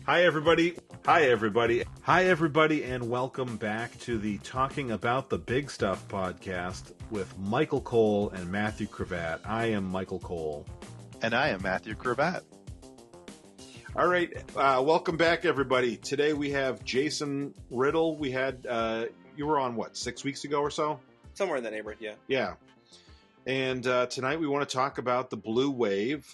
Hi, everybody. Hi, everybody. Hi, everybody, and welcome back to the Talking About the Big Stuff podcast with Michael Cole and Matthew Cravat. I am Michael Cole. And I am Matthew Cravat. All right. Welcome back, everybody. Today we have Jason Riddle. We had, you were on, 6 weeks ago or so? Somewhere in that neighborhood, yeah. Yeah. And tonight we want to talk about the blue wave.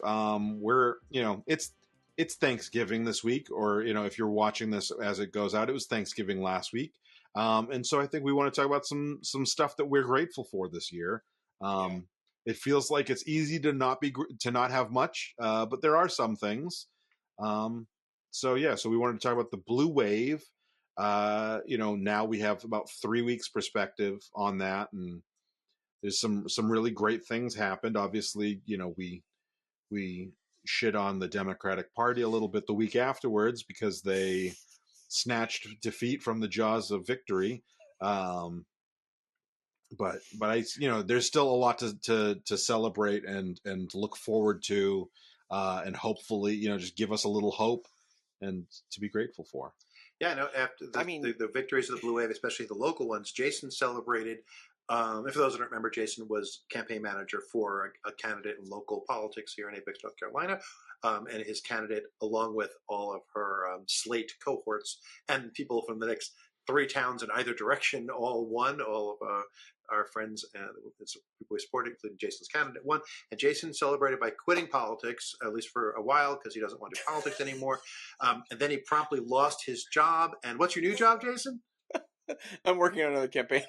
It's Thanksgiving this week, or, if you're watching this as it goes out, it was Thanksgiving last week. And so I think we want to talk about some stuff that we're grateful for this year. It feels like it's easy to not have much, but there are some things. So we wanted to talk about the blue wave. Now we have about 3 weeks perspective on that, and there's some really great things happened. Obviously, we shit on the Democratic Party a little bit the week afterwards because they snatched defeat from the jaws of victory. But I, there's still a lot to celebrate and look forward to, and hopefully, just give us a little hope and to be grateful for. Yeah, no. After the victories of the blue wave, especially the local ones, Jason celebrated. And for those that don't remember, Jason was campaign manager for a candidate in local politics here in Apex, North Carolina. And his candidate, along with all of her slate cohorts and people from the next 3 towns in either direction, all won. All of our friends and people we supported, including Jason's candidate, won. And Jason celebrated by quitting politics, at least for a while, because he doesn't want to do politics anymore. And then he promptly lost his job. And what's your new job, Jason? I'm working on another campaign.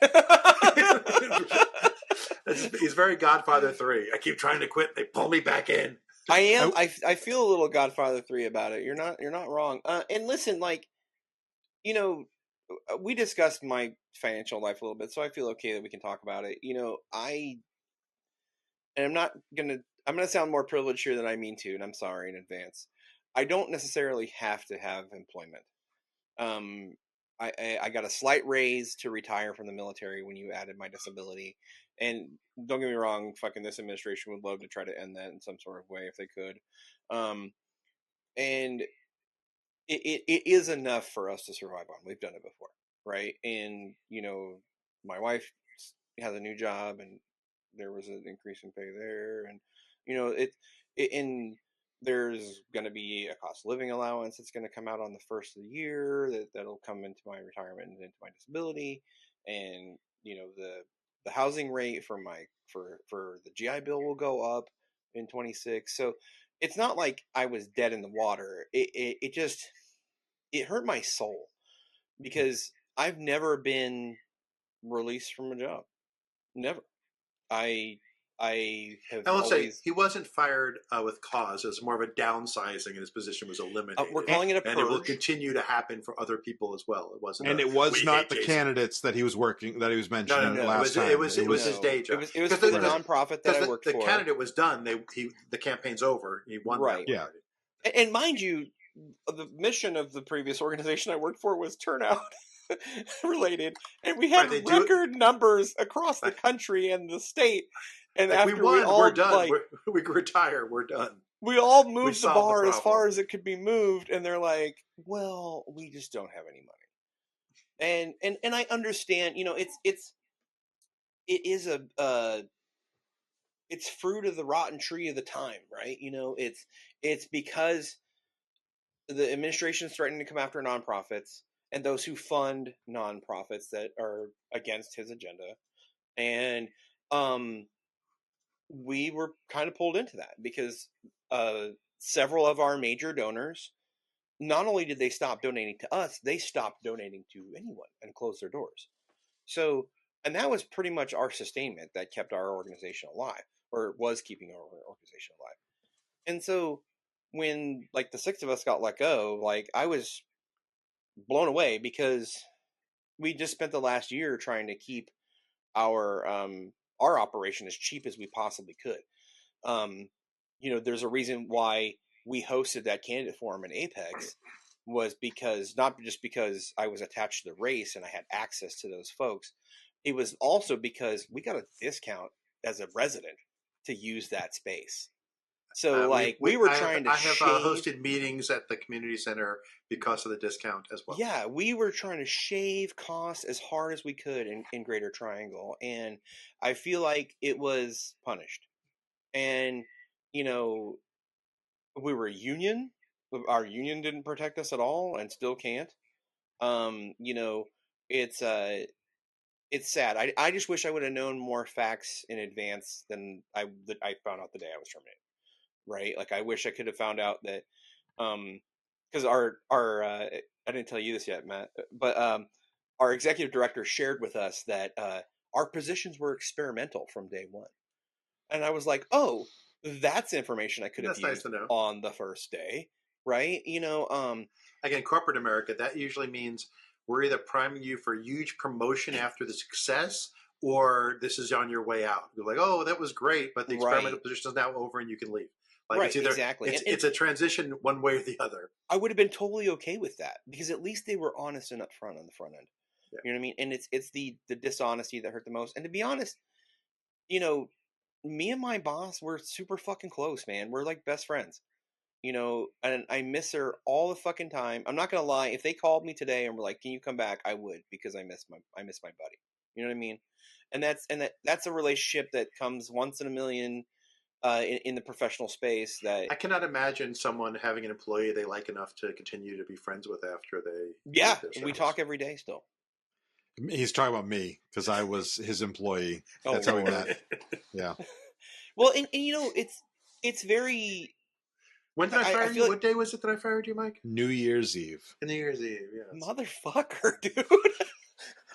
He's very Godfather 3. I keep trying to quit. They pull me back in. I am. I feel a little Godfather 3 about it. You're not wrong. And listen, we discussed my financial life a little bit, so I feel okay that we can talk about it. I'm gonna sound more privileged here than I mean to, and I'm sorry in advance. I don't necessarily have to have employment. I got a slight raise to retire from the military when you added my disability. And don't get me wrong, fucking this administration would love to try to end that in some sort of way if they could. And it is enough for us to survive on. We've done it before, right? And, my wife has a new job and there was an increase in pay there. And, and there's going to be a cost of living allowance that's going to come out on the first of the year that'll come into my retirement and into my disability. And, the housing rate for the GI Bill will go up in 26. So it's not like I was dead in the water. It just hurt my soul because I've never been released from a job. Never. I have. I will say he wasn't fired with cause. It was more of a downsizing, and his position was eliminated. We're calling it a purge, and it will continue to happen for other people as well. It wasn't, and it was not the candidates that he was mentioning last time. It was his day job. It was for the nonprofit that I worked for. The candidate was done. The campaign's over. He won. Right. Yeah. And mind you, the mission of the previous organization I worked for was turnout related, and we had record numbers across the country and the state. And after we won, we're done. We retire. We're done. We all moved the bar as far as it could be moved, and they're like, "Well, we just don't have any money." And I understand. It's fruit of the rotten tree of the time, right? It's because the administration is threatening to come after nonprofits and those who fund nonprofits that are against his agenda, and we were kind of pulled into that because several of our major donors, not only did they stop donating to us, they stopped donating to anyone and closed their doors. So, and that was pretty much our sustainment that kept our organization alive, or was keeping our organization alive. And so when the 6 of us got let go, I was blown away because we just spent the last year trying to keep our operation as cheap as we possibly could. There's a reason why we hosted that candidate forum in Apex, was because not just because I was attached to the race and I had access to those folks. It was also because we got a discount as a resident to use that space. So we were trying to I have shave. hosted meetings at the community center because of the discount as well. Yeah, we were trying to shave costs as hard as we could in Greater Triangle, and I feel like it was punished. And you know, we were a union. Our union didn't protect us at all, and still can't. You know, it's sad. I just wish I would have known more facts in advance than I found out the day I was terminated. Right? Like I wish I could have found out that because our I didn't tell you this yet, Matt, but our executive director shared with us that our positions were experimental from day one, and I was like, oh, that's information I could have That's nice used to know. on the first day, right? You know, again, corporate America, that usually means we're either priming you for huge promotion after the success, or this is on your way out. You're like, oh, that was great, but the experimental position is now over and you can leave. Like right, it's either exactly. it's a transition one way or the other. I would have been totally okay with that because at least they were honest and upfront on the front end. Yeah. You know what I mean? And it's the dishonesty that hurt the most. And to be honest, you know, me and my boss were super fucking close, man. We're like best friends. You know, and I miss her all the fucking time. I'm not gonna lie. If they called me today and were like, "Can you come back?" I would, because I miss my buddy. You know what I mean? And that's a relationship that comes once in a million in the professional space. That I cannot imagine someone having an employee they like enough to continue to be friends with after they. Yeah, we talk every day still. He's talking about me because I was his employee. That's how we met. Yeah. Well, and you know, it's very. When did I fire you? What day was it that I fired you, Mike? New Year's Eve. New Year's Eve, yes. Motherfucker, dude.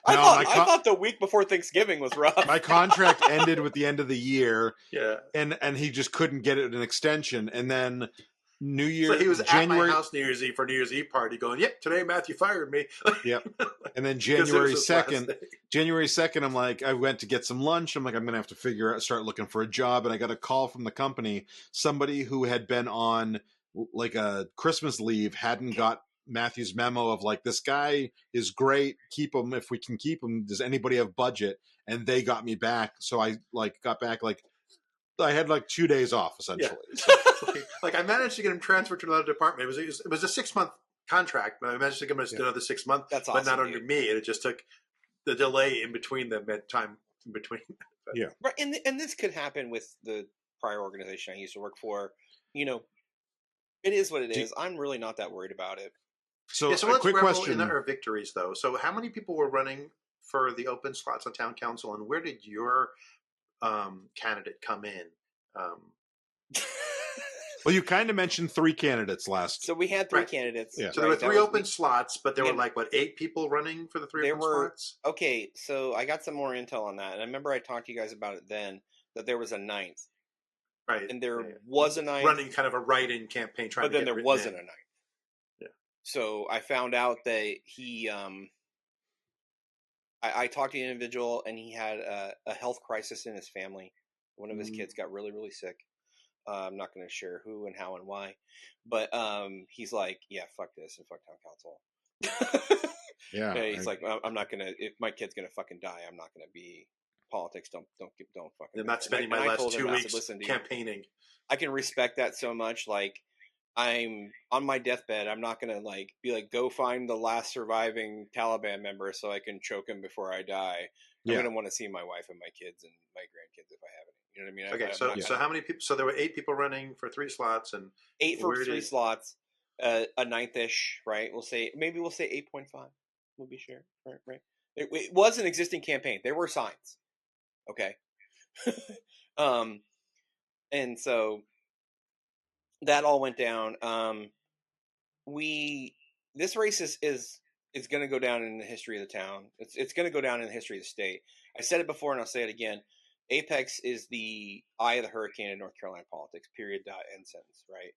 I thought the week before Thanksgiving was rough. My contract ended with the end of the year. Yeah. And he just couldn't get it an extension. And then New Year. So he was January, at my house New Year's Eve for New Year's Eve party going, yep, today Matthew fired me. Yep. And then January 2nd, I'm like, I went to get some lunch. I'm like, I'm going to have to start looking for a job. And I got a call from the company. Somebody who had been on like a Christmas leave hadn't got Matthew's memo of like, this guy is great. Keep him if we can keep him. Does anybody have budget? And they got me back. So I got back I had 2 days off essentially. Yeah. So, I managed to get him transferred to another department. It was a 6-month contract, but I managed to get him another 6 months. That's awesome, but not under me. And it just took the delay in between them at time in between. Yeah. Right. And this could happen with the prior organization I used to work for. You know, it is what it is. I'm really not that worried about it. So, let's quick question in our victories though. So how many people were running for the open slots on town council, and where did your candidate come in? Well, you kind of mentioned 3 candidates last. So we had 3 candidates. Yeah. So there were 3 open slots, but there were 8 people running for the 3 open slots? Okay, so I got some more intel on that. And I remember I talked to you guys about it then, that there was a 9th. Right. And there was a 9th. Running kind of a write-in campaign. But then there wasn't a 9th. Yeah. So I found out that he... I talked to the individual, and he had a health crisis in his family. One of his kids got really, really sick. I'm not going to share who and how and why, but he's like, yeah, fuck this and fuck town council. Yeah, he's like, I'm not gonna. If my kid's gonna fucking die, I'm not gonna be politics. Don't fucking. I'm not spending my last 2 weeks campaigning. I can respect that so much. Like, I'm on my deathbed. I'm not gonna be like, go find the last surviving Taliban member so I can choke him before I die. I'm gonna want to see my wife and my kids and my grandkids if I have any. You know what I mean? Okay, so how many people? So there were 8 people running for 3 slots, and 8 for 3 slots, a 9th-ish, right? We'll say 8.5. We'll be sure, right? It was an existing campaign. There were signs, okay, and so that all went down. This race is going to go down in the history of the town. It's going to go down in the history of the state. I said it before, and I'll say it again. Apex is the eye of the hurricane in North Carolina politics, period, dot, end sentence, right?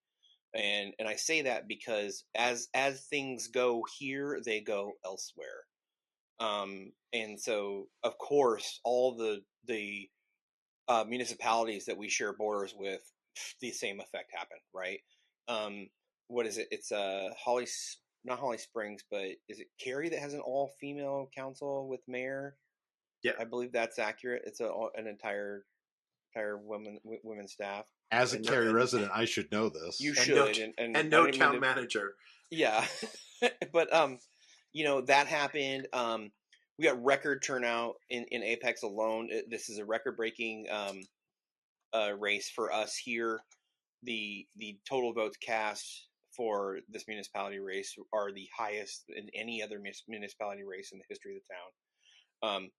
And I say that because as things go here, they go elsewhere. And so, of course, all the municipalities that we share borders with, the same effect happened, right? What is it? It's not Holly Springs, but is it Cary that has an all-female council with mayor? Yeah, I believe that's accurate. It's an entire women staff. As a Cary resident, I should know this. You And should, and no town manager. Yeah, but that happened. We got record turnout in Apex alone. This is a record-breaking race for us here. The total votes cast for this municipality race are the highest in any other municipality race in the history of the town.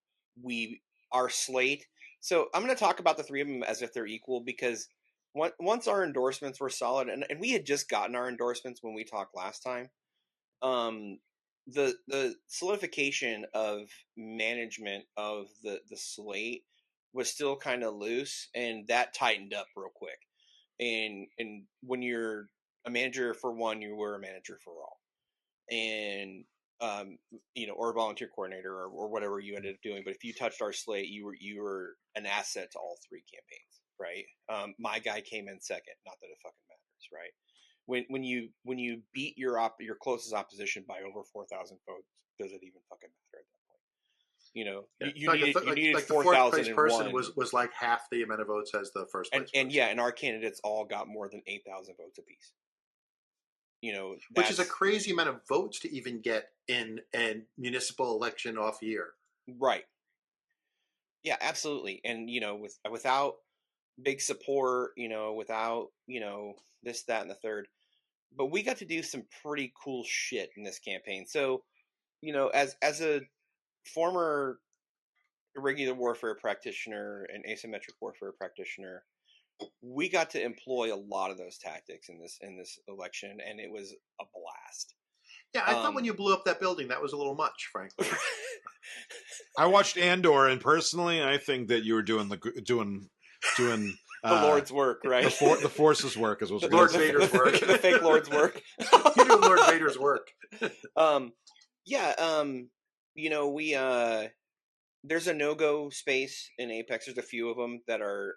Our slate. So I'm going to talk about the three of them as if they're equal, because once our endorsements were solid, and we had just gotten our endorsements when we talked last time. The solidification of management of the slate was still kind of loose, and that tightened up real quick. And when you're a manager for one, you were a manager for all, and or a volunteer coordinator or whatever you ended up doing. But if you touched our slate, you were an asset to all three campaigns, right? My guy came in second. Not that it fucking matters, right? When you beat your closest opposition by over 4,000 votes, does it even fucking matter at that point? You needed the fourth place 4,001 person was like half the amount of votes as the first place person. And our candidates all got more than 8,000 votes apiece. Which is a crazy amount of votes to even get in a municipal election off year. Right. Yeah, absolutely. And without big support, without this, that, and the third, but we got to do some pretty cool shit in this campaign. So, as a former irregular warfare practitioner and asymmetric warfare practitioner, we got to employ a lot of those tactics in this election, and it was a blast. Yeah, I thought when you blew up that building, that was a little much, frankly. I watched Andor, and personally, I think that you were doing the Lord's work, right? The Force's work is what's Lord Vader's work. The fake Lord's work. You do Lord Vader's work. There's a no-go space in Apex. There's a few of them that are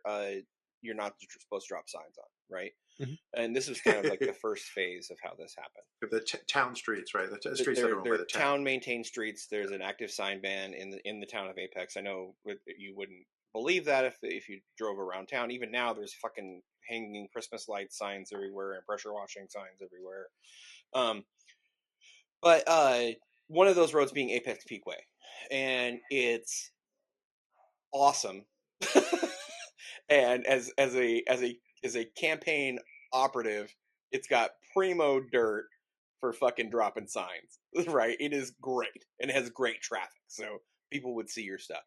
you're not supposed to drop signs on, right? Mm-hmm. And this was kind of like the first phase of how this happened. The town streets, right? The streets that are owned by the town. Town-maintained streets. There's an active sign ban in the town of Apex. I know you wouldn't believe that if you drove around town. Even now, there's fucking hanging Christmas light signs everywhere and pressure washing signs everywhere. But one of those roads being Apex Peakway, and it's awesome. And as a campaign operative, it's got primo dirt for fucking dropping signs, right? It is great, and it has great traffic, so people would see your stuff.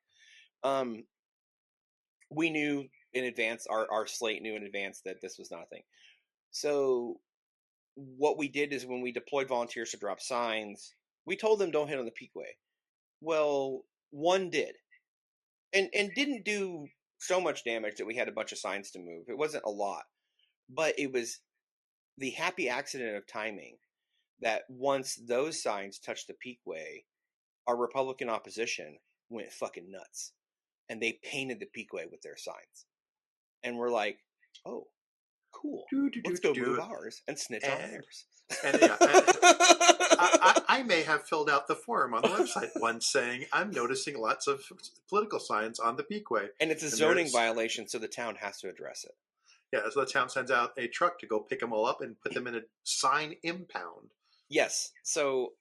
We knew in advance, our slate knew in advance that this was not a thing. So what we did is when we deployed volunteers to drop signs, we told them don't hit on the Peakway. Well, one did, and didn't do so much damage that we had a bunch of signs to move. It wasn't a lot, but it was the happy accident of timing that once those signs touched the Peakway, our Republican opposition went fucking nuts, and they painted the Peakway with their signs, and we're like, oh, cool, let's go move ours and snitch on theirs. And I may have filled out the form on the website once saying I'm noticing lots of political signs on the Peakway, and it's a zoning violation, so the town has to address it. Yeah, so the town sends out a truck to go pick them all up and put them in a sign impound. Yes, so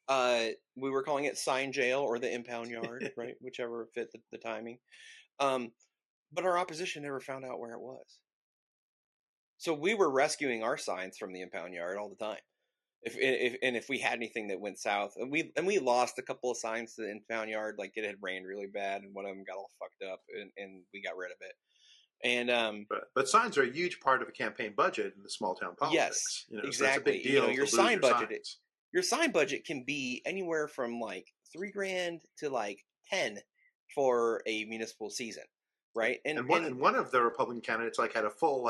we were calling it sign jail or the impound yard, right? Whichever fit the timing. But our opposition never found out where it was. So we were rescuing our signs from the impound yard all the time. If we had anything that went south, and we lost a couple of signs to the impound yard, like it had rained really bad, and one of them got all fucked up, and we got rid of it. And but signs are a huge part of a campaign budget in the small town politics. Yes, exactly. So that's a big deal. Your sign budget, your sign budget can be anywhere from like $3,000 to like 10 for a municipal season, right? And one of the Republican candidates like had a full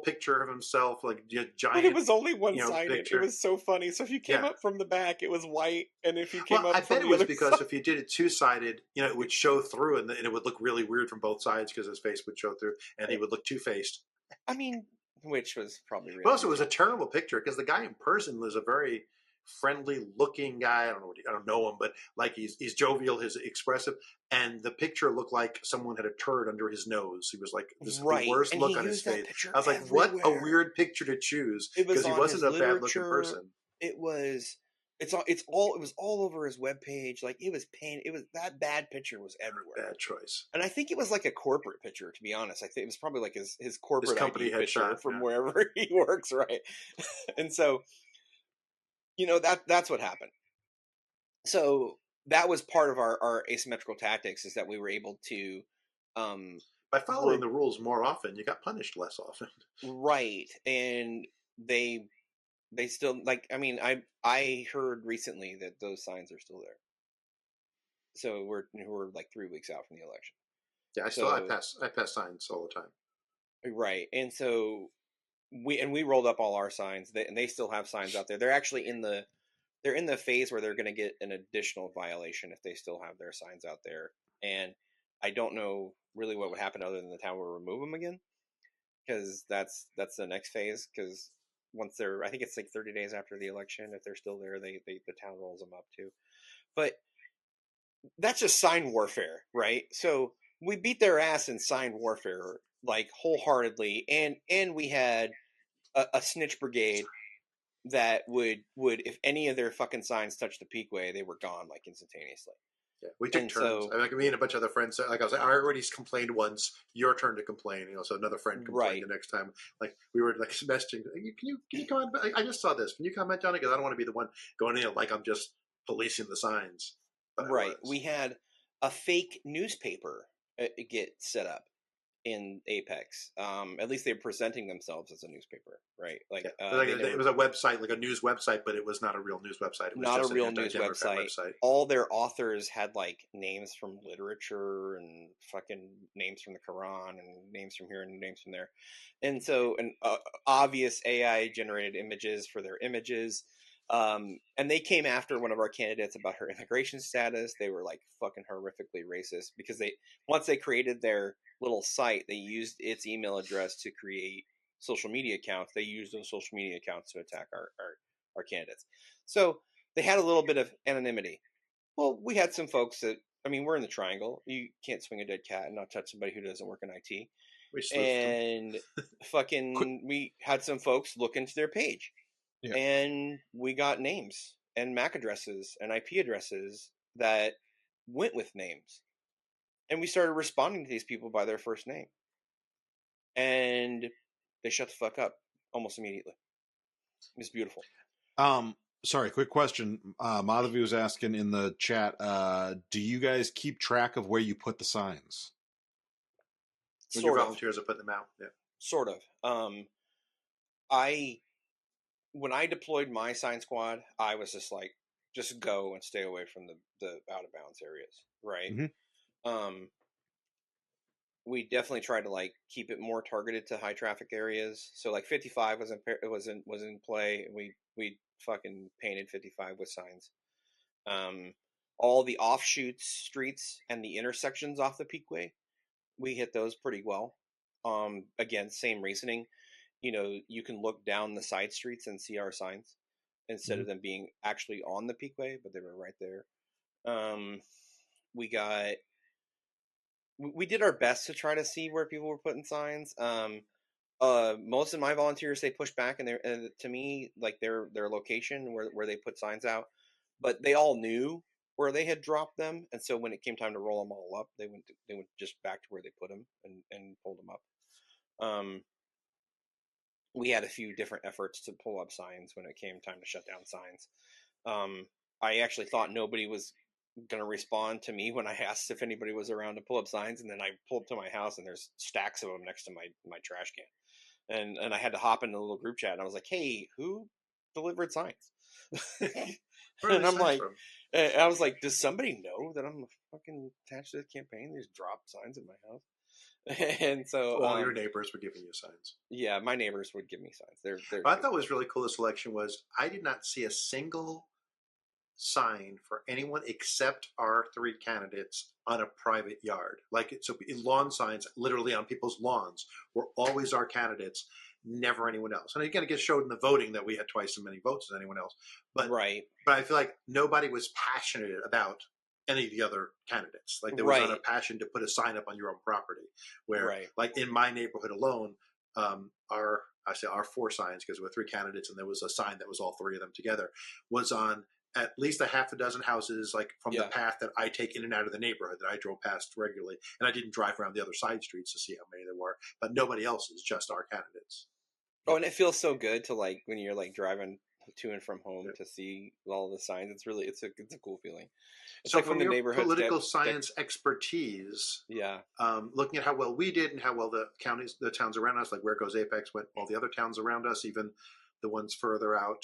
picture of himself, like giant. But it was only one sided. Picture. It was so funny. So if you came up from the back, it was white, and if you came up, I bet it was because if you did it two-sided, it would show through, and it would look really weird from both sides because his face would show through, and he would look two-faced. I mean, which was probably real. But also, it was a terrible picture because the guy in person was a very friendly looking guy. I don't know him, but like he's jovial, he's expressive, and the picture looked like someone had a turd under his nose. He was like this the worst And look he on his used that face. picture I was like, what a everywhere. weird picture to choose, It was because he on wasn't his a bad looking literature. person. It was. It was all over his webpage. Like it was pain. It was that bad picture was everywhere. Bad choice. And I think it was like a corporate picture, to be honest. I think it was probably like his corporate His company ID picture headshot, from yeah. wherever he works, right? And so, that's what happened. So that was part of our asymmetrical tactics, is that we were able to, by following the rules more often, you got punished less often. Right. And they still, like, I mean, I heard recently that those signs are still there. So we're like 3 weeks out from the election. Yeah, I pass signs all the time. Right. And so we rolled up all our signs, and they still have signs out there. They're actually in the phase where they're going to get an additional violation if they still have their signs out there. And I don't know really what would happen other than the town will remove them again, because that's the next phase. Because once I think it's like 30 days after the election, if they're still there, the town rolls them up too. But that's just sign warfare, right? So we beat their ass in sign warfare, like, wholeheartedly, and we had a snitch brigade that would if any of their fucking signs touched the Peakway, they were gone, like, instantaneously. Yeah, we took turns. Like me and a bunch of other friends. Like I was like, I already complained once. Your turn to complain. So another friend complained the next time. Like we were like messaging. Can you comment? I just saw this. Can you comment on it? Because I don't want to be the one going in like I'm just policing the signs. But right. We had a fake newspaper get set up in Apex. At least they were presenting themselves as a newspaper, right? Like, it was a website, like a news website, but it was not a real news website. It was not just a real news website. All their authors had like names from literature and fucking names from the Quran and names from here and names from there, and so obvious AI generated images for their images. And they came after one of our candidates about her immigration status. They were like fucking horrifically racist, because once they created their little site, they used its email address to create social media accounts. They used those social media accounts to attack our candidates. So they had a little bit of anonymity. Well, we had some folks that, I mean, we're in the triangle. You can't swing a dead cat and not touch somebody who doesn't work in IT. And fucking, we had some folks look into their page. Yeah. And we got names and MAC addresses and IP addresses that went with names. And we started responding to these people by their first name. And they shut the fuck up almost immediately. It was beautiful. Sorry, quick question. Madhavi was asking in the chat, do you guys keep track of where you put the signs? When your volunteers are putting them out, yeah. Sort of. When I deployed my sign squad, I was just like, just go and stay away from the out of bounds areas, right? Mm-hmm. We definitely tried to like keep it more targeted to high traffic areas. So like 55 was in play. We fucking painted 55 with signs. All the offshoots streets and the intersections off the Peakway, we hit those pretty well. Again, same reasoning. You can look down the side streets and see our signs instead of them being actually on the Peakway, but they were right there. We did our best to try to see where people were putting signs. Most of my volunteers, they pushed back, and to me, like their location where they put signs out, but they all knew where they had dropped them, and so when it came time to roll them all up, they went just back to where they put them and pulled them up. We had a few different efforts to pull up signs when it came time to shut down signs. I actually thought nobody was going to respond to me when I asked if anybody was around to pull up signs, and then I pulled up to my house and there's stacks of them next to my trash can, and I had to hop into the little group chat, and I was like, hey, who delivered signs? And I'm like, I was like, does somebody know that I'm fucking attached to the campaign? They just dropped signs at my house. And so all your neighbors were giving you signs. Yeah, my neighbors would give me signs. What I thought was really cool this election was I did not see a single sign for anyone except our 3 candidates on a private yard. So lawn signs, literally on people's lawns, were always our candidates, never anyone else. And again, it gets showed in the voting that we had twice as many votes as anyone else. But I feel like nobody was passionate about any of the other candidates. Like there was not a passion to put a sign up on your own property. Where, like in my neighborhood alone, our 4 signs, because there were 3 candidates and there was a sign that was all 3 of them together, was on at least a half a dozen houses, like from the path that I take in and out of the neighborhood that I drove past regularly. And I didn't drive around the other side streets to see how many there were, but nobody else is, just our candidates. Oh, and it feels so good to like when you're like driving to and from home to see all the signs. It's a cool feeling. It's so like from when the your political science expertise, looking at how well we did and how well the towns around us, like Where Goes Apex, went, all the other towns around us, even the ones further out,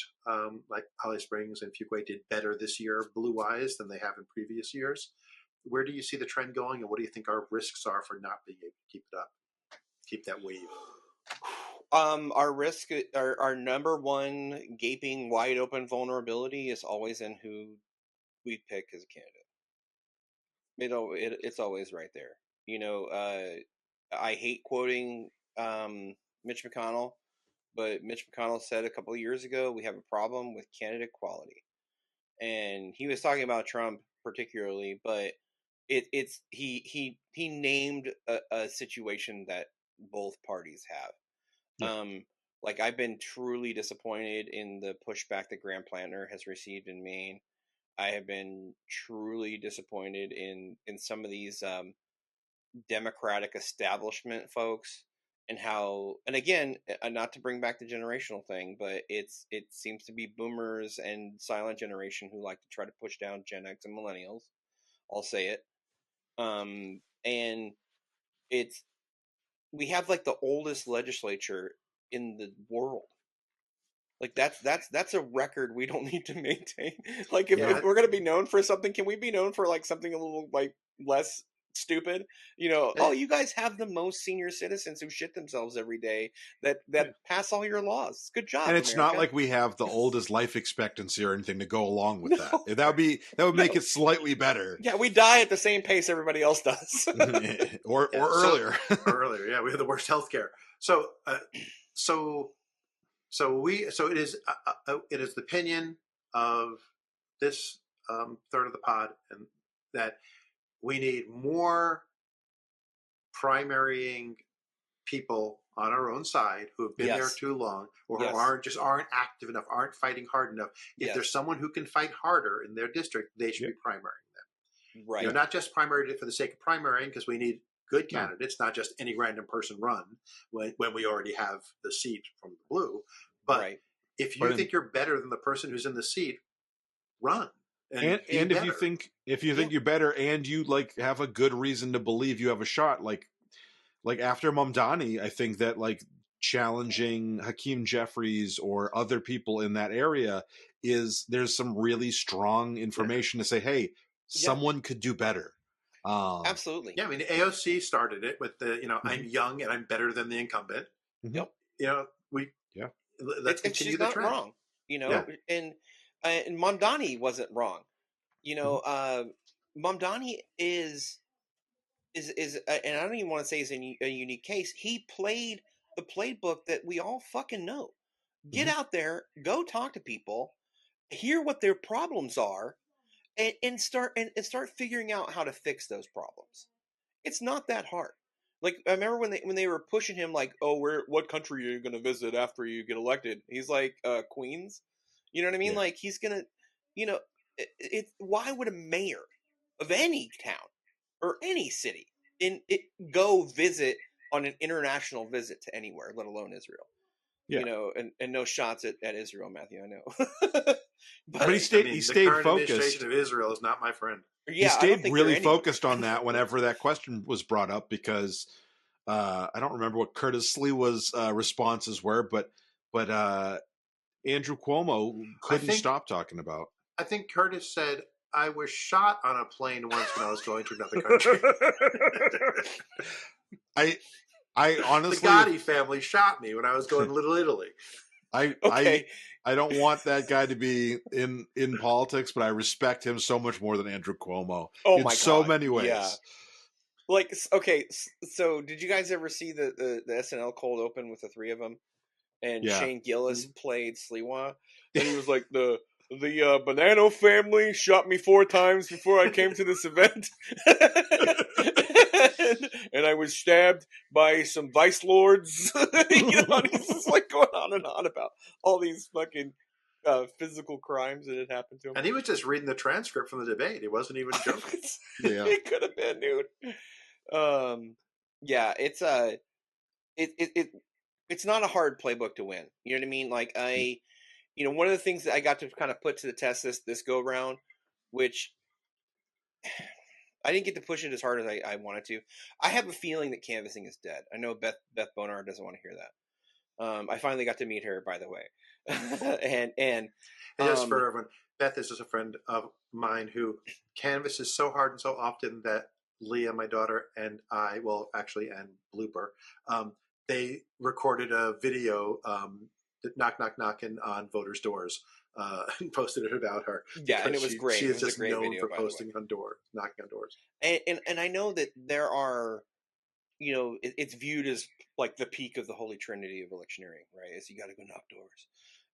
like Holly Springs and Fuquay, did better this year, blue-wise, than they have in previous years. Where do you see the trend going, and what do you think our risks are for not being able to keep it up, keep that wave? Our risk, our number one gaping wide open vulnerability is always in who we pick as a candidate. It's always right there. I hate quoting Mitch McConnell, but Mitch McConnell said a couple of years ago, we have a problem with candidate quality. And he was talking about Trump particularly, but he named a situation that both parties have. Like I've been truly disappointed in the pushback that Graham Plantner has received in Maine. I have been truly disappointed in some of these Democratic establishment folks, and how, and again, not to bring back the generational thing, but it seems to be boomers and silent generation who like to try to push down Gen X and millennials. I'll say it. And we have like the oldest legislature in the world. Like that's a record we don't need to maintain. Like if we're going to be known for something, can we be known for like something a little like less stupid? You guys have the most senior citizens who shit themselves every day that pass all your laws. Good job. And it's America. not like we have the oldest life expectancy or anything to go along with that. That would make it slightly better. Yeah, we die at the same pace everybody else does. or earlier. Earlier, yeah, we have the worst healthcare. So it is the opinion of this third of the pod, and that we need more primarying people on our own side who have been there too long, or who aren't active enough, aren't fighting hard enough. If there's someone who can fight harder in their district, they should be primarying them. Right. Not just primary for the sake of primarying, because we need good candidates, not just any random person run when we already have the seat from the blue. But if you think you're better than the person who's in the seat, run. And if you think you're better, and you like have a good reason to believe you have a shot, like after Mamdani, I think that like challenging Hakeem Jeffries or other people in that area there's some really strong information to say, hey, someone could do better. Absolutely. Yeah, I mean, AOC started it with the, I'm young and I'm better than the incumbent. Yep. Let's continue the trend. Wrong. And Mamdani wasn't wrong. Mamdani is, and I don't even want to say he's a unique case. He played the playbook that we all fucking know. Get out there, go talk to people, hear what their problems are, and start figuring out how to fix those problems. It's not that hard. Like I remember when they were pushing him, like, oh, what country are you going to visit after you get elected? He's like, Queens. You know what I mean? Yeah. Like he's gonna, why would a mayor of any town or any city go visit on an international visit to anywhere, let alone Israel? Yeah. And no shots at Israel, Matthew. I know. but he stayed the current focused. Administration of Israel is not my friend. Yeah, he stayed really focused on that whenever that question was brought up, because I don't remember what Curtis Sliwa's responses were, but Andrew Cuomo couldn't stop talking about. I think Curtis said, I was shot on a plane once when I was going to another country. I honestly, the Gotti family shot me when I was going to Little Italy. I don't want that guy to be in politics, but I respect him so much more than Andrew Cuomo in so many ways. Yeah. Like, okay, so did you guys ever see the SNL cold open with the three of them? And Shane Gillis played Sliwa, and he was like, the Bonanno family shot me 4 times before I came to this event, and I was stabbed by some vice lords. And he's just like going on and on about all these fucking physical crimes that had happened to him. And he was just reading the transcript from the debate. It wasn't even joking. It could have been, dude. Yeah, it's it's not a hard playbook to win. You know what I mean? Like one of the things that I got to kind of put to the test this go round, which I didn't get to push it as hard as I wanted to. I have a feeling that canvassing is dead. I know Beth Bonar doesn't want to hear that. I finally got to meet her, by the way, and just for everyone, Beth is just a friend of mine who canvasses so hard and so often that Leah, my daughter, and I, and Blooper, they recorded a video knocking on voters' doors and posted it about her. Yeah, and it was great. She is just known video, for knocking on doors. And I know that there are, it's viewed as like the peak of the holy trinity of electioneering, right? Is you got to go knock doors.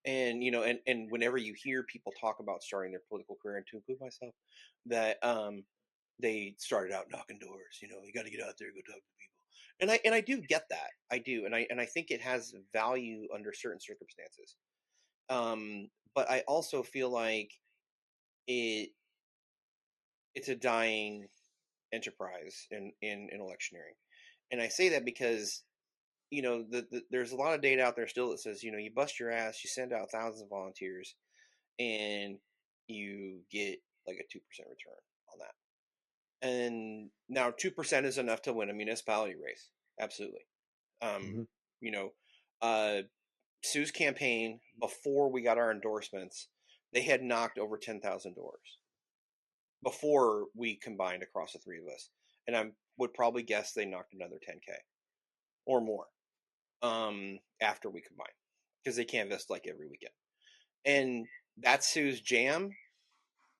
And and whenever you hear people talk about starting their political career, and to include myself, that they started out knocking doors. You got to get out there and go talk to people. And I do get that. I do, and I think it has value under certain circumstances. But I also feel like it's a dying enterprise in electioneering, and I say that because there's a lot of data out there still that says you bust your ass, you send out thousands of volunteers, and you get like a 2% return on that. And now 2% is enough to win a municipality race. Absolutely. Sue's campaign, before we got our endorsements, they had knocked over 10,000 doors before we combined across the three of us. And I would probably guess they knocked another 10K or more after we combined, because they canvassed like every weekend. And that's Sue's jam.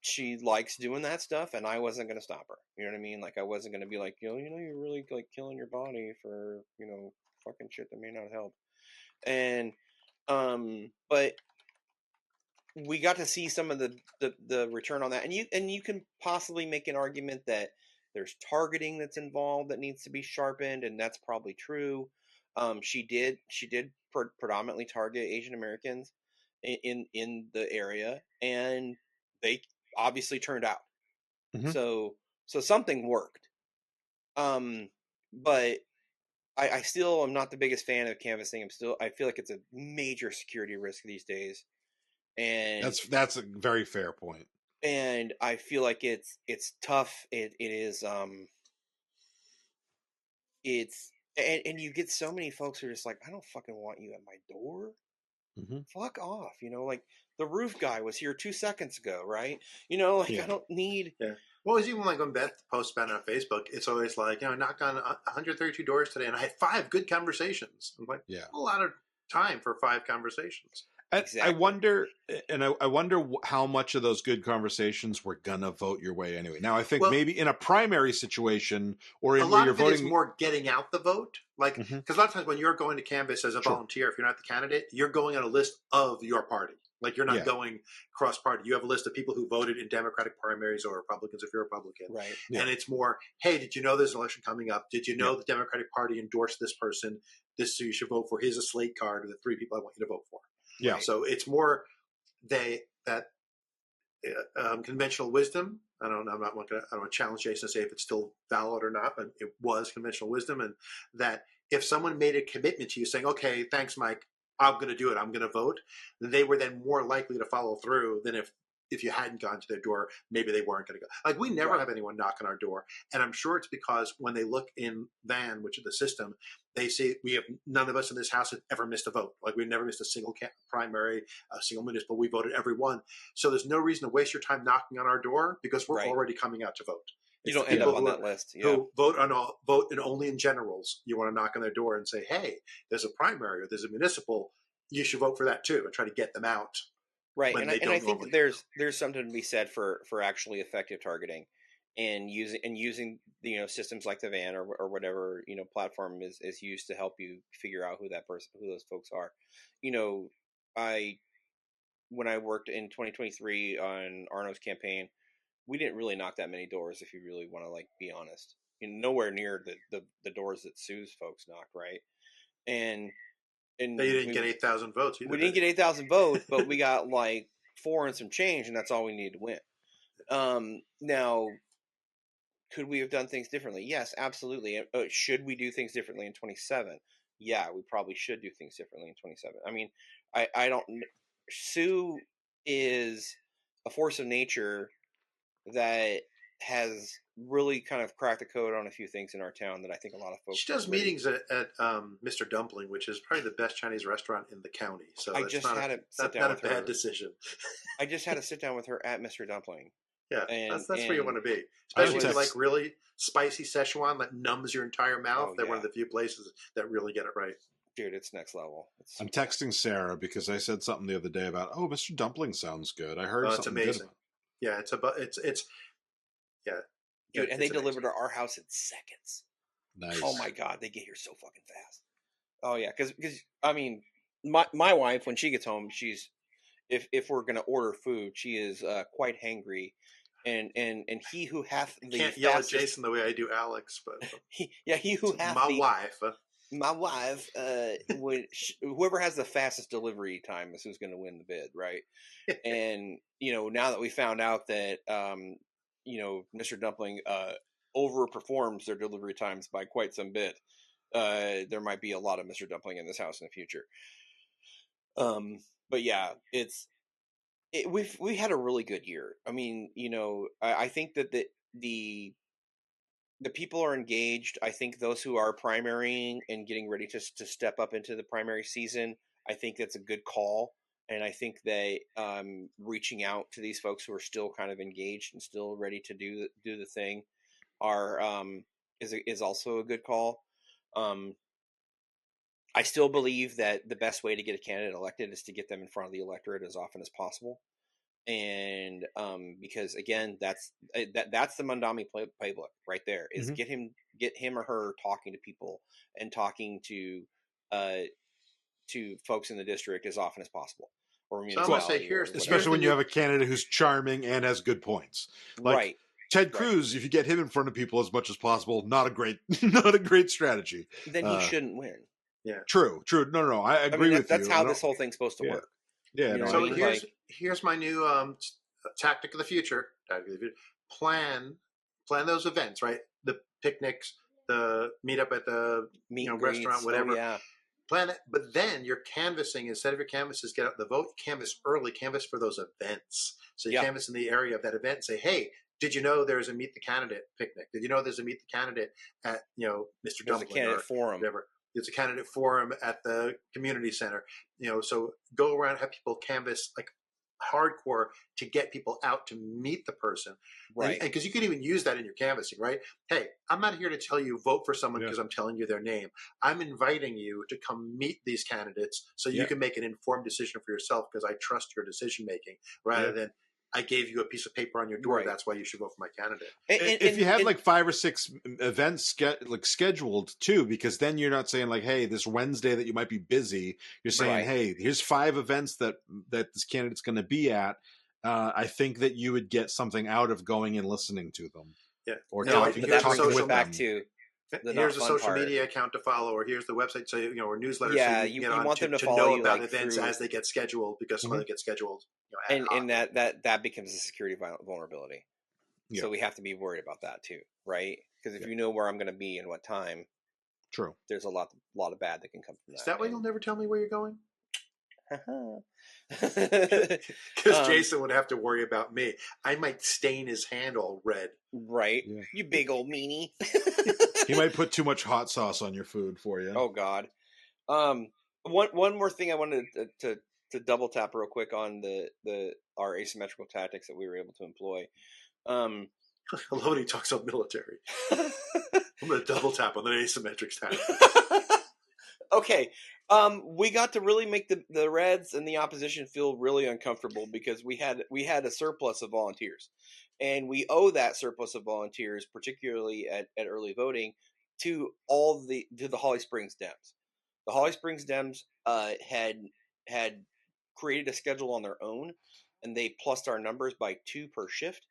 She likes doing that stuff, and I wasn't going to stop her. You know what I mean? Like, I wasn't going to be like, you're really like killing your body for, fucking shit that may not help. And, but we got to see some of the return on that. And you can possibly make an argument that there's targeting that's involved that needs to be sharpened, and that's probably true. She did predominantly target Asian Americans in the area, and they obviously turned out. Mm-hmm. So something worked. But I still am not the biggest fan of canvassing. I feel like it's a major security risk these days. And that's a very fair point. And I feel like it's tough. It is it's and you get so many folks who are just like, I don't fucking want you at my door. Mm-hmm. Fuck off. Like the roof guy was here 2 seconds ago, right? I don't need. Yeah. Well, it's even like when Beth posts about it on Facebook, it's always like, knock on 132 doors today, and I had 5 good conversations. I'm like, a lot of time for 5 conversations. Exactly. I wonder how much of those good conversations were gonna vote your way anyway. Now, I think maybe in a primary situation or in where you're voting, is more getting out the vote. Like, because a lot of times when you're going to canvass as a volunteer, if you're not the candidate, you're going on a list of your party. Like, you're not going cross-party. You have a list of people who voted in Democratic primaries or Republicans if you're a Republican. Right. Yeah. And it's more, hey, did you know there's an election coming up? Did you know the Democratic Party endorsed this person? So you should vote for. Here's a slate card of the 3 people I want you to vote for. Yeah. Right? So it's more conventional wisdom. I don't want to challenge Jason to say if it's still valid or not, but it was conventional wisdom. And that if someone made a commitment to you saying, okay, thanks, Mike, I'm going to do it, I'm going to vote, they were then more likely to follow through than if you hadn't gone to their door, maybe they weren't going to go. Like, we never have anyone knock on our door. And I'm sure it's because when they look in VAN, which is the system, they see none of us in this house have ever missed a vote. Like, we've never missed a single primary, a single municipal. We voted every one. So there's no reason to waste your time knocking on our door because we're already coming out to vote. You don't end up on that list. Who vote and only in generals. You want to knock on their door and say, hey, there's a primary or there's a municipal. you should vote for that too and try to get them out. Right, when and they I don't think normally there's something to be said for actually effective targeting, and using systems like the van or whatever platform is used to help you figure out who those folks are. I when I worked in 2023 on Arno's campaign, we didn't really knock that many doors, if you really want to be honest. Nowhere near the doors that Sue's folks knocked, right? And you didn't get 8,000 votes either. We didn't get 8,000 votes, but we got 4 and some change, and that's all we needed to win. Now, could we have done things differently? Yes, absolutely. Should we do things differently in 27? Yeah, we probably should do things differently in 27. I mean, I don't. Sue is a force of nature that has really kind of cracked the code on a few things in our town that I think a lot of folks. She does meetings at Mr. Dumpling, which is probably the best Chinese restaurant in the county. So I just had to sit down with her. Not a bad decision. I just had to sit down with her at Mr. Dumpling. Yeah, that's where you want to be, especially if you like really spicy Szechuan that numbs your entire mouth. They're one of the few places that really get it right. Dude, it's next level. I'm texting Sarah because I said something the other day about, Mr. Dumpling sounds good. I heard something it's amazing. Good Yeah, it's yeah. Dude, and they deliver to our house in seconds. Nice. Oh my God, they get here so fucking fast. Oh yeah, because I mean, my wife, when she gets home, she's if we're gonna order food, she is quite hangry, and he who hath the can't yell at Jason the way I do Alex, but he who hath my wife, whoever has the fastest delivery time is who's going to win the bid, right? And now that we found out that Mr. Dumpling overperforms their delivery times by quite some bit, there might be a lot of Mr. Dumpling in this house in the future. But yeah, we had a really good year. I mean, I think that the people are engaged. I think those who are primarying and getting ready to step up into the primary season, I think that's a good call. And I think that reaching out to these folks who are still kind of engaged and still ready to do the thing is also a good call. I still believe that the best way to get a candidate elected is to get them in front of the electorate as often as possible. And because again, that's the Mandami playbook right there is get him or her talking to people and talking to folks in the district as often as possible. Or so I'm gonna say especially when you have a candidate who's charming and has good points, right? Ted Cruz, if you get him in front of people as much as possible, not a great strategy. Then he shouldn't win. Yeah, true. No. I agree with you. That's how this whole thing's supposed to work. Yeah. So here's my new tactic of the future. Plan those events, right? The picnics, the meetup at the restaurant, whatever. Oh, yeah. Plan it, but then you're canvassing. Instead of your canvases, get out the vote. Canvass early. Canvass for those events. So you canvass in the area of that event. Say, hey, did you know there's a Meet the Candidate picnic? Did you know there's a Meet the Candidate at Mr. Dumpling? There's a candidate forum. Whatever. There's a candidate forum at the community center. So go around, have people canvass hardcore to get people out to meet the person, right? And because you can even use that in your canvassing, right? Hey, I'm not here to tell you vote for someone because I'm telling you their name. I'm inviting you to come meet these candidates so you can make an informed decision for yourself because I trust your decision making rather than I gave you a piece of paper on your door. Right. That's why you should vote for my candidate. If you have 5 or 6 events scheduled too, because then you're not saying hey, this Wednesday that you might be busy. You're saying, hey, here's 5 events that this candidate's going to be at. I think that you would get something out of going and listening to them. Yeah. Or talking with them. Here's a social media account to follow, or here's the website, or newsletter. Yeah, so you want them to follow know you about events as they get scheduled because some of them get scheduled. And that becomes a security vulnerability. Yeah. So we have to be worried about that too, right? Because if you know where I'm going to be and what time, true, there's a lot of bad that can come from that. Is that why you'll never tell me where you're going? Because Jason would have to worry about me. I might stain his hand all red. Right. Yeah. You big old meanie. He might put too much hot sauce on your food for you. Oh God. One more thing I wanted to double tap real quick on our asymmetrical tactics that we were able to employ. I love when he talks about military. I'm going to double tap on the asymmetric tactics. Okay. We got to really make the Reds and the opposition feel really uncomfortable because we had a surplus of volunteers, and we owe that surplus of volunteers, particularly at early voting, to the Holly Springs Dems. The Holly Springs Dems had created a schedule on their own, and they plussed our numbers by 2 per shift,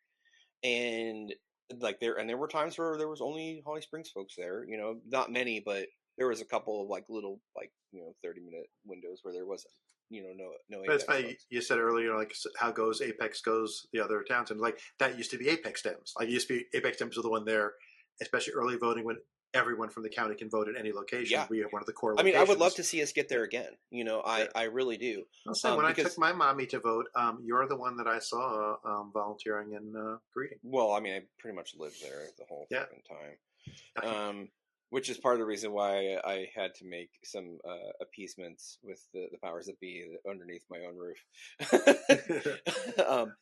and there were times where there was only Holly Springs folks there. Not many, but there was a couple of little 30-minute windows where there wasn't no But it's Apex funny folks. you said earlier, like how goes Apex goes the other towns, and like that used to be Apex Dems. Like it used to be Apex Dems were the one there, especially early voting when everyone from the county can vote at any location. Yeah. We have one of the core I mean, locations. I would love to see us get there again. Yeah. I really do. I'll say when I Because took my mommy to vote, you're the one that I saw volunteering and greeting. well, I mean, I pretty much lived there the whole Yeah. fucking time. Which is part of the reason why I had to make some appeasements with the powers that be underneath my own roof.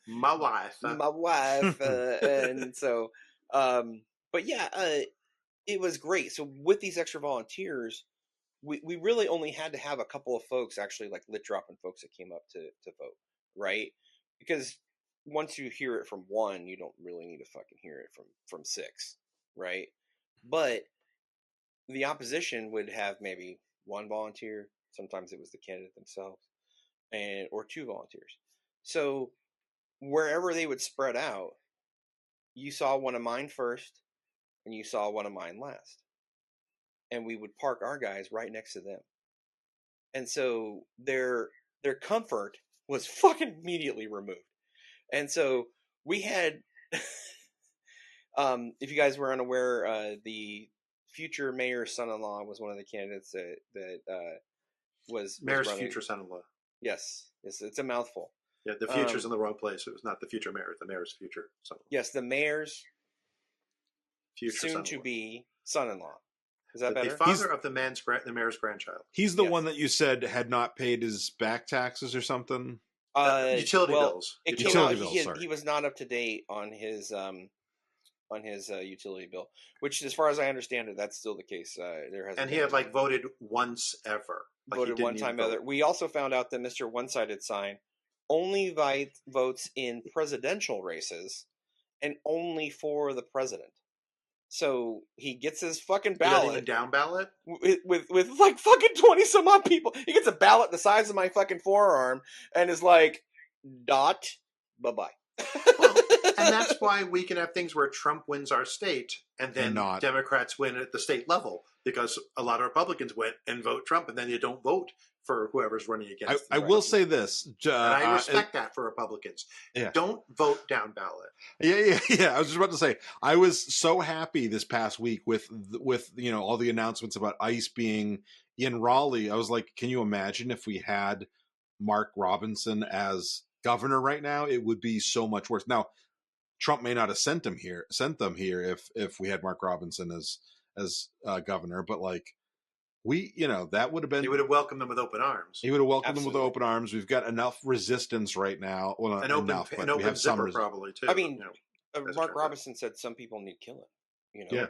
My wife. My wife, and so, but yeah, it was great. So with these extra volunteers, we really only had to have a couple of folks, actually, like lit dropping folks that came up to vote, right? Because once you hear it from one, you don't really need to fucking hear it from 6, right? But the opposition would have maybe 1 volunteer. Sometimes it was the candidate themselves, or 2 volunteers. So wherever they would spread out, you saw one of mine first, and you saw one of mine last, and we would park our guys right next to them, and so their comfort was fucking immediately removed. And so we had, if you guys were unaware, the future mayor's son-in-law was one of the candidates that was Mayor's running. future son-in-law. Yes, it's a mouthful. Yeah, the future's in the wrong place. It was not the future mayor. The mayor's future son-in-law. Yes, the mayor's future soon-to-be son-in-law. Is that better? The father of the mayor's grandchild. He's the one that you said had not paid his back taxes or something. Utility bills. It came out he was not up to date on his utility bill, which, as far as I understand it, that's still the case. And he had voted once ever. Voted one time ever. We also found out that Mr. One-Sided Sign only votes in presidential races and only for the president. So he gets his fucking ballot. Not even down ballot? With fucking 20 some odd people. He gets a ballot the size of my fucking forearm and is like, dot, bye-bye. Well, and that's why we can have things where Trump wins our state and then Democrats win at the state level, because a lot of Republicans went and vote Trump, and then you don't vote for whoever's running against them. I will say this. And I respect that for Republicans. Yeah. Don't vote down ballot. Yeah. I was just about to say, I was so happy this past week with all the announcements about ICE being in Raleigh. I was like, can you imagine if we had Mark Robinson as governor right now? It would be so much worse. Now, Trump may not have sent them here if we had Mark Robinson as governor, but that would have been. He would have welcomed them with open arms. He would have welcomed them with open arms. We've got enough resistance right now. Well, not enough, but we have some probably too. I mean, Mark Robinson said some people need killing. Yeah.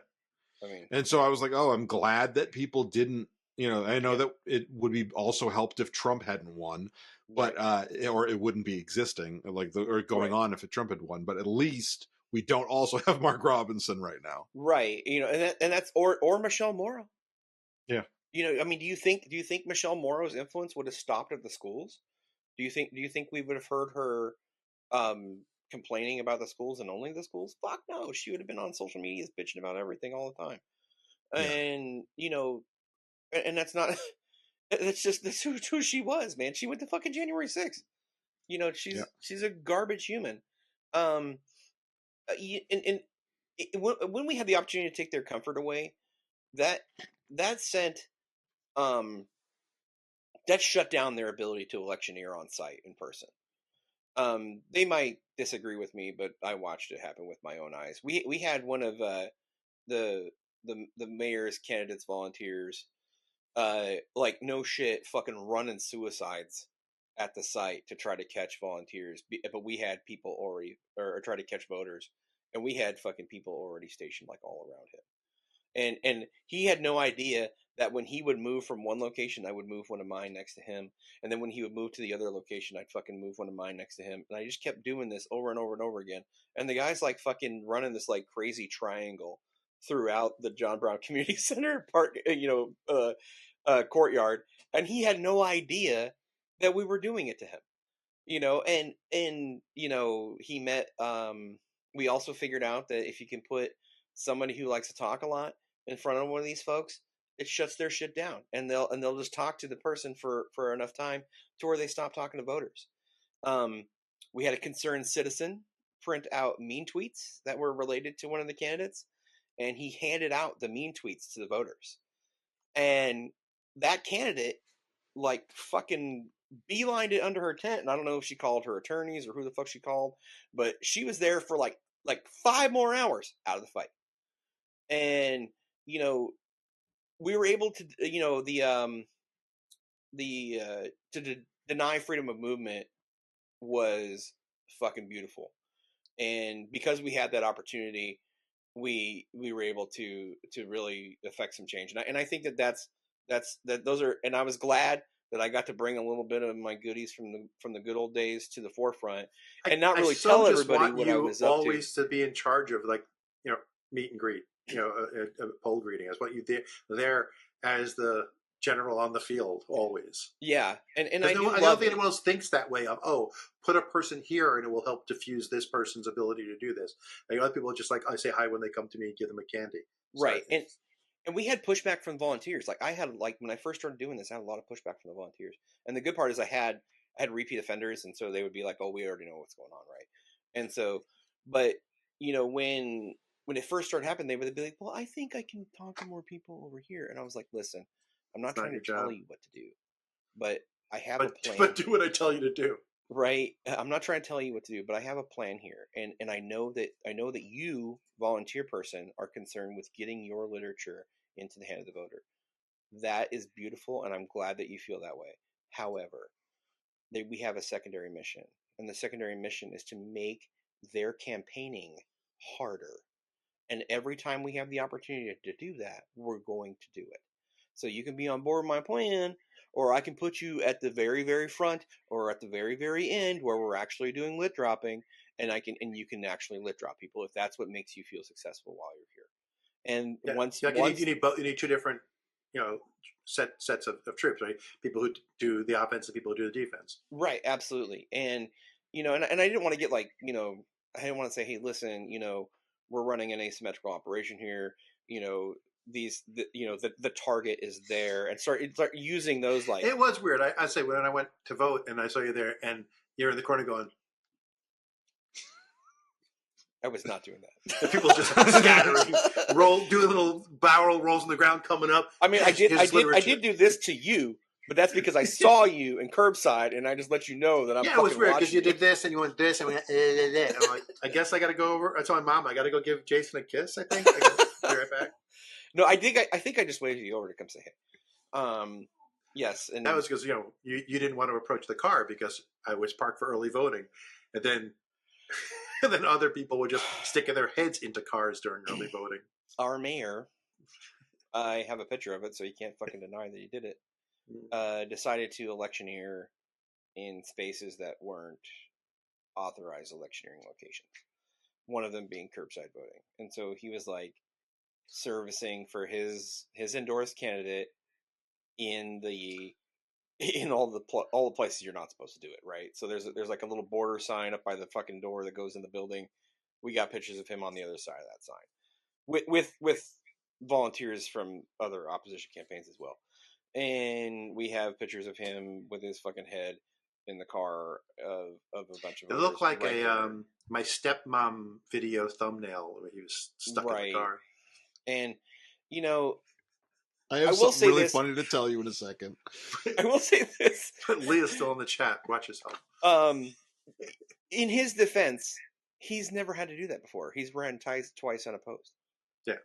I mean, and so I was like, oh, I'm glad that people didn't. I know that it would be also helped if Trump hadn't won, but or it wouldn't be existing or going on if Trump had won. But at least we don't also have Mark Robinson right now, right? And that's or Michelle Morrow. Yeah. I mean, do you think Michelle Morrow's influence would have stopped at the schools? Do you think we would have heard her complaining about the schools and only the schools? Fuck no, she would have been on social media bitching about everything all the time. Yeah. And and that's not that's who she was, man. She went to fucking January 6th. She's a garbage human. And when we had the opportunity to take their comfort away, that sent that shut down their ability to electioneer on site in person. They might disagree with me, but I watched it happen with my own eyes. We had one of the mayor's candidates volunteers no shit fucking running suicides at the site to try to catch volunteers, but we had people already or try to catch voters, and we had fucking people already stationed all around him. And he had no idea that when he would move from one location, I would move one of mine next to him. And then when he would move to the other location, I'd fucking move one of mine next to him. And I just kept doing this over and over and over again. And the guy's like fucking running this like crazy triangle throughout the John Brown Community Center park, courtyard. And he had no idea that we were doing it to him, and he met, we also figured out that if you can put somebody who likes to talk a lot in front of one of these folks, it shuts their shit down, and they'll just talk to the person for enough time to where they stop talking to voters. We had a concerned citizen print out mean tweets that were related to one of the candidates, and he handed out the mean tweets to the voters, and that candidate like fucking beelined it under her tent. And I don't know if she called her attorneys or who the fuck she called, but she was there for like 5 more hours out of the fight. And we were able to, deny freedom of movement was fucking beautiful. And because we had that opportunity, we were able to really affect some change. And I think those are, and I was glad that I got to bring a little bit of my goodies from the good old days to the forefront, and not really tell everybody what I was up to. Always to be in charge of meet and greet, a poll greeting. I want you there as the general on the field always. Yeah, and I don't think anyone else thinks that way of, put a person here and it will help diffuse this person's ability to do this. Like other people just I say hi when they come to me and give them a candy. Right. And we had pushback from volunteers. Like I had when I first started doing this, I had a lot of pushback from the volunteers. And the good part is I had repeat offenders, and so they would be like, "Oh, we already know what's going on, right?" And so, but when it first started happening, they would be like, "Well, I think I can talk to more people over here." And I was like, "Listen, I'm not trying to tell you what to do, but I have a plan. But do what I tell you to do." Right. I'm not trying to tell you what to do, but I have a plan here. And I know that you, volunteer person, are concerned with getting your literature into the hand of the voter. That is beautiful, and I'm glad that you feel that way. However, we have a secondary mission, and the secondary mission is to make their campaigning harder. And every time we have the opportunity to do that, we're going to do it. So you can be on board with my plan, or I can put you at the very, very front or at the very, very end where we're actually doing lit dropping, and you can actually lit drop people if that's what makes you feel successful while you're here. And you need two different, sets of troops, right? People who do the offense and people who do the defense. Right, absolutely. And and I didn't want to get I didn't want to say, hey, listen, we're running an asymmetrical operation here. The target is there, and start using those like. It was weird. I say when I went to vote and I saw you there and you're in the corner going. I was not doing that. The people just scattering, doing little barrel rolls on the ground, coming up. I mean, I did do this to you, but that's because I saw you in curbside, and I just let you know that I'm. Yeah, it was weird because you did this and you went this and we. And I'm like, I guess I got to go over. I told my mom I got to go give Jason a kiss. I think. Be right back. No, I think I just waved you over to come say hey. Yes, and that was because you didn't want to approach the car because I was parked for early voting, and then. And then other people would just sticking their heads into cars during early voting. Our mayor, I have a picture of it, so you can't fucking deny that he did it, decided to electioneer in spaces that weren't authorized electioneering locations. One of them being curbside voting. And so he was like servicing for his endorsed candidate in all the places you're not supposed to do it, right? So there's like a little border sign up by the fucking door that goes in the building. We got pictures of him on the other side of that sign, with volunteers from other opposition campaigns as well. And we have pictures of him with his fucking head in the car of a bunch of. It looked like my stepmom video thumbnail where he was stuck in the car. And I have something really funny to tell you in a second. I will say this. Leah's still in the chat. Watch yourself. In his defense, he's never had to do that before. He's ran twice unopposed. Yeah.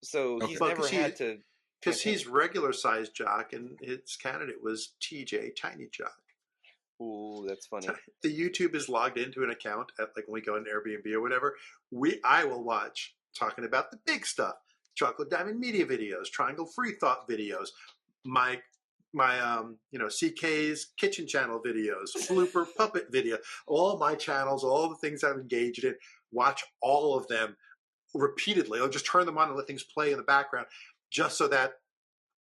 So he's never had to. Because he's regular sized jock and his candidate was TJ Tiny Jock. Ooh, that's funny. The YouTube is logged into an account at when we go on Airbnb or whatever. I will watch talking about the big stuff. Chocolate Diamond Media videos, Triangle Free Thought videos, my CK's Kitchen Channel videos, Blooper Puppet video, all my channels, all the things I've engaged in. Watch all of them repeatedly. I'll just turn them on and let things play in the background, just so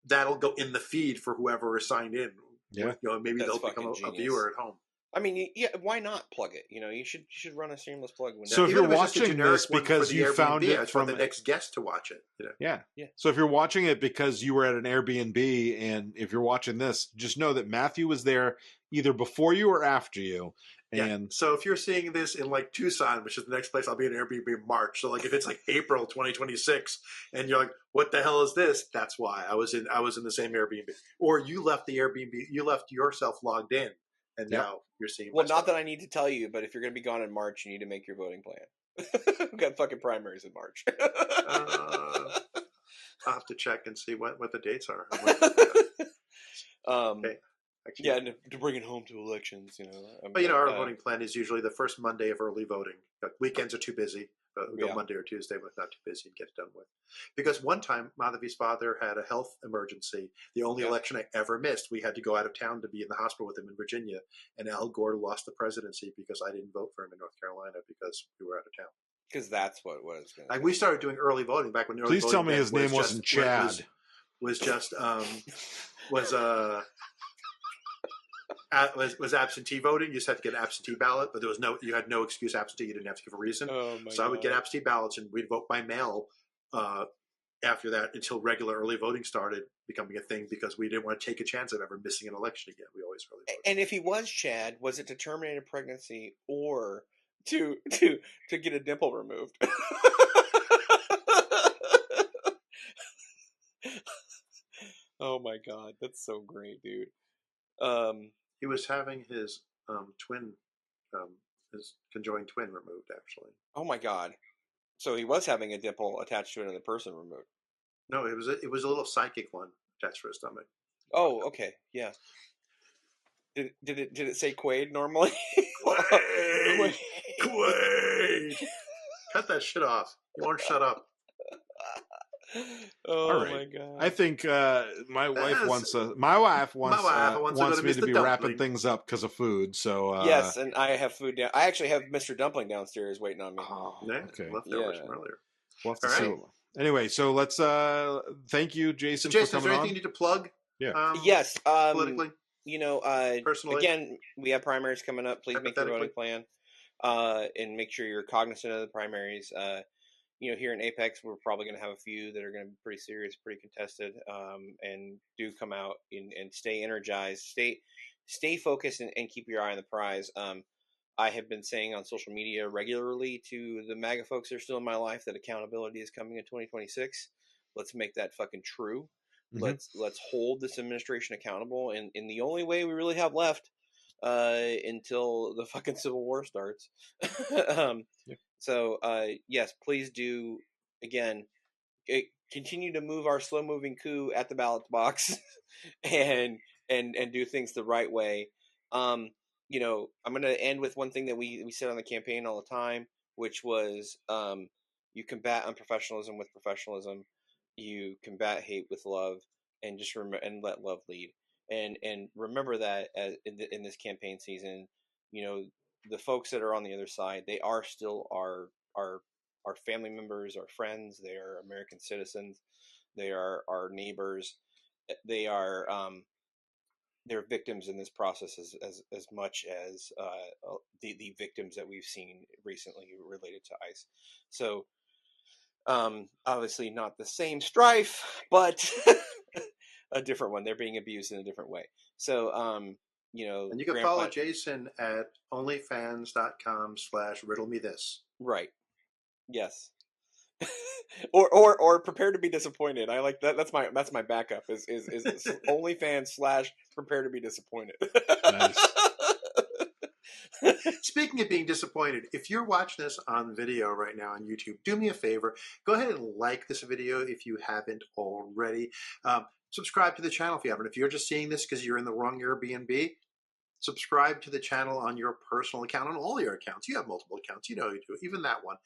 that'll go in the feed for whoever is signed in. Yeah, maybe That's they'll become fucking a viewer at home. I mean, yeah, why not plug it? You should run a shameless plug. So if Even you're if it's just a watching generic this one because for the you Airbnb, found I it just want from the next guest to watch it. Yeah. Yeah. So if you're watching it because you were at an Airbnb, and if you're watching this, just know that Matthew was there either before you or after you. And so if you're seeing this in like Tucson, which is the next place I'll be in Airbnb in March, so like if it's like April 2026 and you're like, what the hell is this? That's why I was in the same Airbnb. Or you left the Airbnb, you left yourself logged in, and now you're seeing Well, not that I need to tell you, but if you're going to be gone in March, you need to make your voting plan. We've got fucking primaries in March. I'll have to check and see what the dates are. Okay. Actually, yeah, to bring it home to elections, But our voting plan is usually the first Monday of early voting. Weekends are too busy. We go Monday or Tuesday, but not too busy and get it done with. Because one time, Madhavi's father had a health emergency. The only election I ever missed, we had to go out of town to be in the hospital with him in Virginia. And Al Gore lost the presidency because I didn't vote for him in North Carolina because we were out of town. Because that's what was going to. We started doing early voting back when. Please tell me his name wasn't Chad. Was absentee voting. You just had to get an absentee ballot, but you had no excuse absentee. You didn't have to give a reason. So I would get absentee ballots, and we'd vote by mail after that until regular early voting started becoming a thing, because we didn't want to take a chance of ever missing an election again. We always early voted. And if he was Chad, was it to terminate a pregnancy or to get a dimple removed? Oh my god, that's so great, dude. He was having his his conjoined twin removed, actually. Oh my god! So he was having a dimple attached to another person removed. No, it was a little psychic one attached to his stomach. Oh, okay, yeah. Did it say Quaid normally? Quaid. Cut that shit off. You won't shut up. Oh my god! I think my wife wants me to be wrapping things up because of food. So yes, and I have food down. I actually have Mr. Dumpling downstairs waiting on me. Oh, okay. Leftovers from earlier. We'll have to see. Anyway, so let's thank you, Jason. So Jason, for is there coming anything you need to plug? Yeah. Yes. Politically. Personally. Again, we have primaries coming up. Please make your voting plan, and make sure you're cognizant of the primaries. Here in Apex, we're probably going to have a few that are going to be pretty serious, pretty contested, and do come out and stay energized, stay focused, and keep your eye on the prize. I have been saying on social media regularly to the MAGA folks that are still in my life that accountability is coming in 2026. Let's make that fucking true. Mm-hmm. Let's hold this administration accountable, and in the only way we really have left until the fucking Civil War starts. So, yes, please do, again, continue to move our slow-moving coup at the ballot box and do things the right way. I'm going to end with one thing that we said on the campaign all the time, which was you combat unprofessionalism with professionalism, you combat hate with love, and just and let love lead. And remember that in this campaign season, the folks that are on the other side, they are still our family members, our friends. They are American citizens. They are our neighbors. They are they're victims in this process as much as the victims that we've seen recently related to ICE. So obviously not the same strife, but a different one. They're being abused in a different way. So and you can follow Jason at onlyfans.com/riddlemethis. Right. Yes. or prepare to be disappointed. I like that. That's my backup is OnlyFans / prepare to be disappointed. Nice. Speaking of being disappointed, if you're watching this on video right now on YouTube, do me a favor. Go ahead and like this video if you haven't already. Subscribe to the channel if you haven't. If you're just seeing this because you're in the wrong Airbnb, subscribe to the channel on your personal account, on all your accounts. You have multiple accounts. You know you do. Even that one.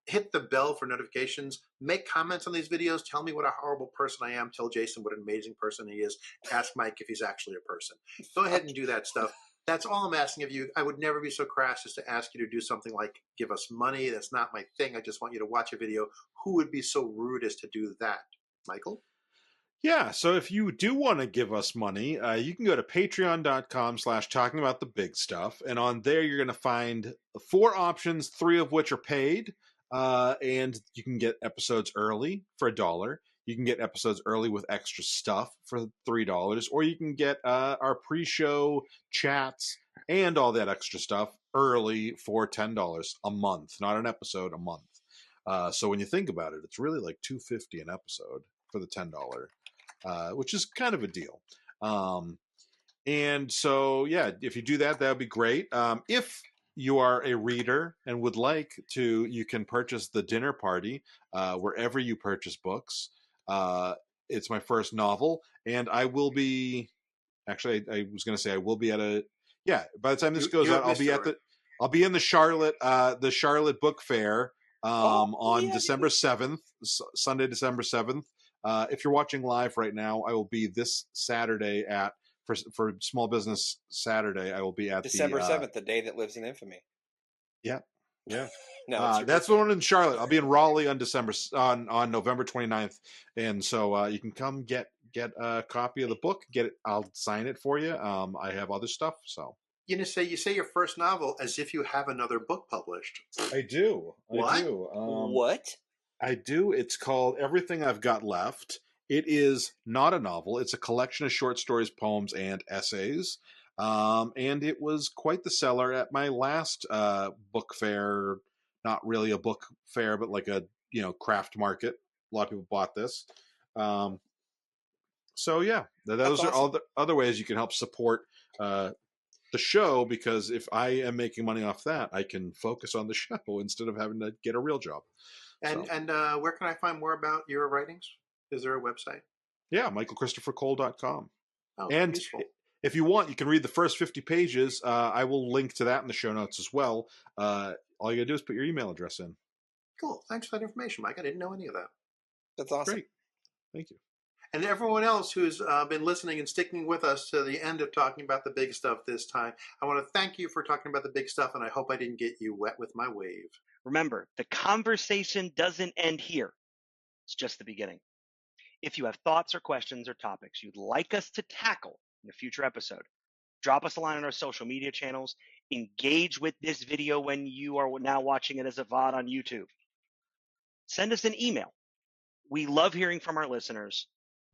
hit the bell for notifications, make comments on these videos, tell me what a horrible person I am, tell Jason what an amazing person he is, ask Mike if he's actually a person. Go ahead and do that stuff. That's all I'm asking of you. I would never be so crass as to ask you to do something like give us money. That's not my thing. I just want you to watch a video. Who would be so rude as to do that? Michael? Yeah, so if you do want to give us money, you can go to patreon.com/talking about the big stuff. And on there, you're going to find 4 options, 3 of which are paid. And you can get episodes early for $1. You can get episodes early with extra stuff for $3. Or you can get our pre-show chats and all that extra stuff early for $10 a month. Not an episode, a month. So when you think about it, it's really like $2.50 an episode for the $10. Which is kind of a deal. And so, yeah, if you do that, that would be great. If you are a reader and would like to, you can purchase The Dinner Party wherever you purchase books. It's my first novel, and I will be. Actually, I was going to say I will be at a. Yeah, by the time this goes out, I'll be in the Charlotte Book Fair on December 7th, Sunday, December 7th. If you're watching live right now, I will be this Saturday for Small Business Saturday. I will be at December 7th, the day that lives in infamy. Yeah. No, that's the one in Charlotte. I'll be in Raleigh on November 29th, and so you can come get a copy of the book. Get it. I'll sign it for you. I have other stuff. So you say your first novel as if you have another book published. I do. What? I do. What? I do. It's called Everything I've Got Left. It is not a novel. It's a collection of short stories, poems, and essays. And it was quite the seller at my last book fair. Not really a book fair, but like a craft market. A lot of people bought this. So yeah, those are all the other ways you can help support the show, because if I am making money off that, I can focus on the show instead of having to get a real job. And where can I find more about your writings? Is there a website? Yeah, michaelchristophercole.com. Oh, and useful. If you want, you can read the first 50 pages. I will link to that in the show notes as well. All you gotta do is put your email address in. Cool. Thanks for that information, Mike. I didn't know any of that. That's awesome. Great. Thank you. And everyone else who's been listening and sticking with us to the end of talking about the big stuff this time, I want to thank you for talking about the big stuff, and I hope I didn't get you wet with my wave. Remember, the conversation doesn't end here. It's just the beginning. If you have thoughts or questions or topics you'd like us to tackle in a future episode, drop us a line on our social media channels. Engage with this video when you are now watching it as a VOD on YouTube. Send us an email. We love hearing from our listeners,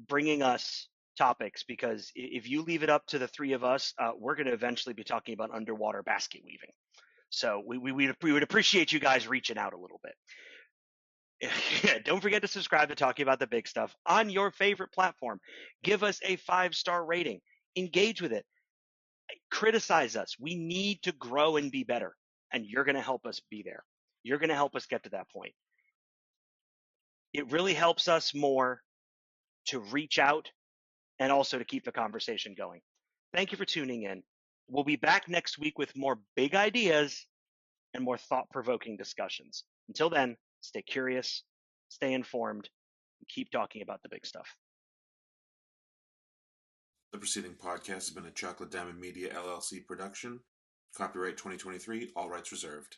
bringing us topics, because if you leave it up to the 3 of us, we're going to eventually be talking about underwater basket weaving. So we would appreciate you guys reaching out a little bit. Don't forget to subscribe to Talking About the Big Stuff on your favorite platform. Give us a 5-star rating. Engage with it. Criticize us. We need to grow and be better, and you're going to help us be there. You're going to help us get to that point. It really helps us more to reach out and also to keep the conversation going. Thank you for tuning in. We'll be back next week with more big ideas and more thought-provoking discussions. Until then, stay curious, stay informed, and keep talking about the big stuff. The preceding podcast has been a Chocolate Diamond Media LLC production. Copyright 2023, all rights reserved.